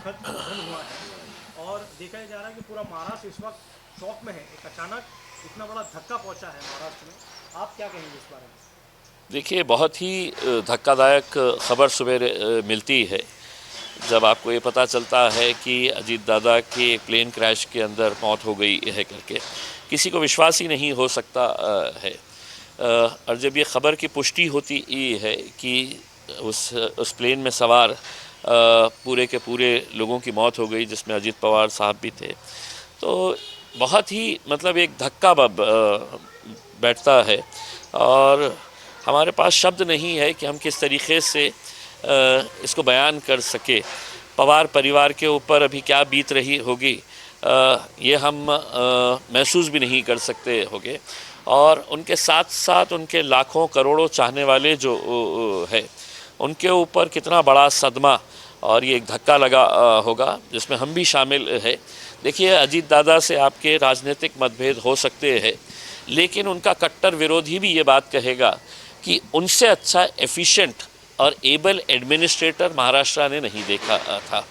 दुखद निधन हुआ है और देखा जा रहा है कि पूरा महाराष्ट्र इस वक्त शॉक में है। एक अचानक इतना बड़ा धक्का पहुंचा है महाराष्ट्र में, आप क्या कहेंगे इस बारे में? देखिए, बहुत ही धक्कादायक खबर सुबह मिलती है जब आपको ये पता चलता है कि अजीत दादा के प्लेन क्रैश के अंदर मौत हो गई है करके। किसी को विश्वास ही नहीं हो सकता है। और जब ये खबर की पुष्टि होती है कि उस प्लेन में सवार पूरे के पूरे लोगों की मौत हो गई, जिसमें अजीत पवार साहब भी थे, तो बहुत ही मतलब एक धक्का बैठता है और हमारे पास शब्द नहीं है कि हम किस तरीक़े से इसको बयान कर सके। पवार परिवार के ऊपर अभी क्या बीत रही होगी ये हम महसूस भी नहीं कर सकते होंगे। और उनके साथ साथ उनके लाखों करोड़ों चाहने वाले जो है, उनके ऊपर कितना बड़ा सदमा और ये एक धक्का लगा होगा, जिसमें हम भी शामिल है। देखिए, अजीत दादा से आपके राजनीतिक मतभेद हो सकते हैं, लेकिन उनका कट्टर विरोधी भी ये बात कहेगा कि उनसे अच्छा एफिशिएंट और एबल एडमिनिस्ट्रेटर महाराष्ट्र ने नहीं देखा था।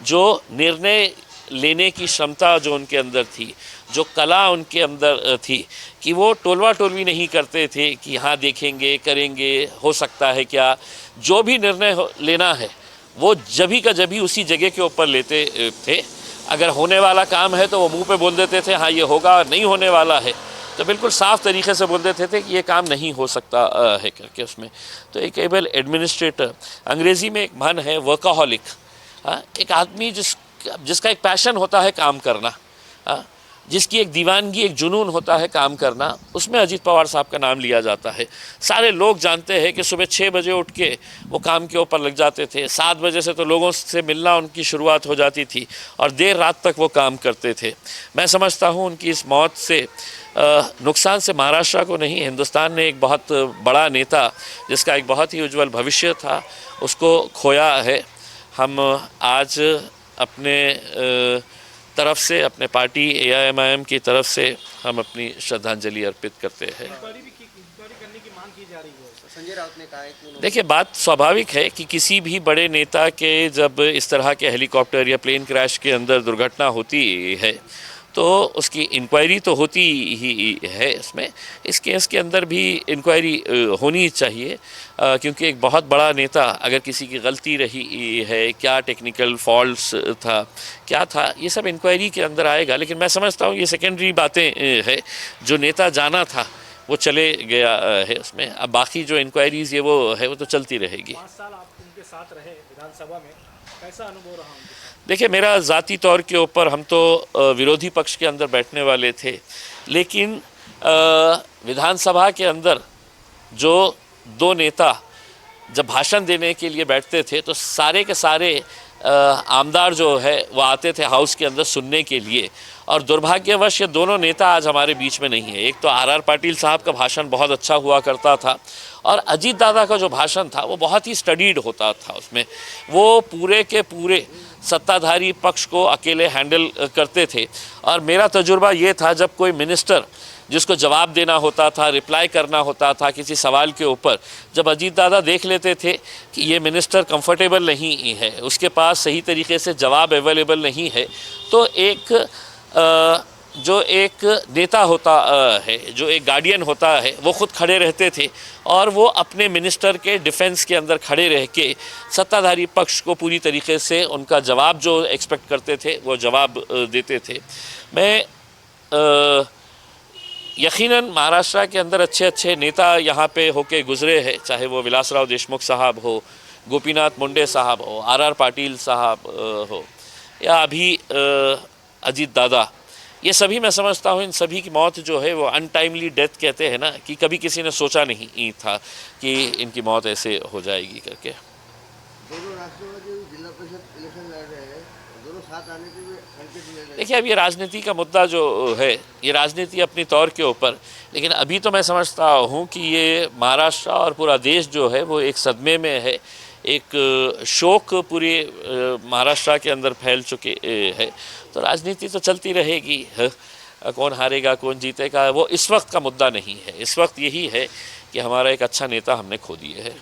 जो निर्णय लेने की क्षमता जो उनके अंदर थी, जो कला उनके अंदर थी कि वो टोलवा टोलवी नहीं करते थे कि हाँ देखेंगे, करेंगे, हो सकता है क्या। जो भी निर्णय लेना है वो जभी का जभी उसी जगह के ऊपर लेते थे। अगर होने वाला काम है तो वो मुंह पे बोल देते थे हाँ ये होगा, नहीं होने वाला है तो बिल्कुल साफ़ तरीके से बोल देते थे कि ये काम नहीं हो सकता है करके। उसमें तो एक एबल एडमिनिस्ट्रेटर, अंग्रेज़ी में एक मन है वर्काहॉलिक, एक आदमी जिसका एक पैशन होता है काम करना, जिसकी एक दीवानगी, एक जुनून होता है काम करना, उसमें अजीत पवार साहब का नाम लिया जाता है। सारे लोग जानते हैं कि सुबह 6 बजे उठ के वो काम के ऊपर लग जाते थे। 7 बजे से तो लोगों से मिलना उनकी शुरुआत हो जाती थी और देर रात तक वो काम करते थे। मैं समझता हूँ उनकी इस मौत से नुकसान से महाराष्ट्र को नहीं, हिंदुस्तान ने एक बहुत बड़ा नेता, जिसका एक बहुत ही उज्जवल भविष्य था, उसको खोया है। हम आज अपने तरफ से, अपने पार्टी AIMIM की तरफ से हम अपनी श्रद्धांजलि अर्पित करते हैं। इंक्वायरी करने की मांग की जा रही है, संजय राउत ने कहा है कि देखिए, बात स्वाभाविक है कि किसी भी बड़े नेता के जब इस तरह के हेलीकॉप्टर या प्लेन क्रैश के अंदर दुर्घटना होती है तो उसकी इंक्वायरी तो होती ही है। इसमें इस केस के अंदर भी इंक्वायरी होनी चाहिए, क्योंकि एक बहुत बड़ा नेता, अगर किसी की गलती रही है, क्या टेक्निकल फॉल्ट्स था, क्या था, ये सब इंक्वायरी के अंदर आएगा। लेकिन मैं समझता हूँ ये सेकेंडरी बातें हैं। जो नेता जाना था वो चले गया है उसमें। अब बाकी जो इंक्वायरीज ये वो है वो तो चलती रहेगी। 5 साल आप उनके साथ रहे विधानसभा में, कैसा अनुभव रहा उनके साथ? देखिए, मेरा ज़ाती तौर के ऊपर, हम तो विरोधी पक्ष के अंदर बैठने वाले थे, लेकिन विधानसभा के अंदर जो 2 नेता जब भाषण देने के लिए बैठते थे तो सारे के सारे आमदार जो है वो आते थे हाउस के अंदर सुनने के लिए। और दुर्भाग्यवश ये दोनों नेता आज हमारे बीच में नहीं है। एक तो RR पाटिल साहब का भाषण बहुत अच्छा हुआ करता था और अजीत दादा का जो भाषण था वो बहुत ही स्टडीड होता था। उसमें वो पूरे के पूरे सत्ताधारी पक्ष को अकेले हैंडल करते थे। और मेरा तजुर्बा ये था, जब कोई मिनिस्टर जिसको जवाब देना होता था, रिप्लाई करना होता था किसी सवाल के ऊपर, जब अजीत दादा देख लेते थे कि ये मिनिस्टर कंफर्टेबल नहीं है, उसके पास सही तरीके से जवाब अवेलेबल नहीं है, तो जो एक नेता होता है, जो एक गार्डियन होता है, वो खुद खड़े रहते थे और वो अपने मिनिस्टर के डिफेंस के अंदर खड़े रह के सत्ताधारी पक्ष को पूरी तरीके से उनका जवाब जो एक्सपेक्ट करते थे वो जवाब देते थे। मैं यकीनन महाराष्ट्र के अंदर अच्छे अच्छे नेता यहाँ पे होके गुजरे हैं, चाहे वो विलासराव देशमुख साहब हो, गोपीनाथ मुंडे साहब हो, RR पाटिल साहब हो, या अभी अजीत दादा। ये सभी मैं समझता हूँ इन सभी की मौत जो है वो अनटाइमली डेथ कहते हैं ना, कि कभी किसी ने सोचा नहीं था कि इनकी मौत ऐसे हो जाएगी करके। दोनों राष्ट्रवादी जिला परिषद इलेक्शन लड़ रहे हैं, दोनों साथ आने के भी संकेत मिल रहे हैं। देखिए, अब ये राजनीति का मुद्दा जो है, ये राजनीति अपनी तौर के ऊपर, लेकिन अभी तो मैं समझता हूँ कि ये महाराष्ट्र और पूरा देश जो है वो एक सदमे में है। एक शोक पूरे महाराष्ट्र के अंदर फैल चुके हैं। तो राजनीति तो चलती रहेगी, कौन हारेगा कौन जीतेगा वो इस वक्त का मुद्दा नहीं है। इस वक्त यही है कि हमारा एक अच्छा नेता हमने खो दिए है।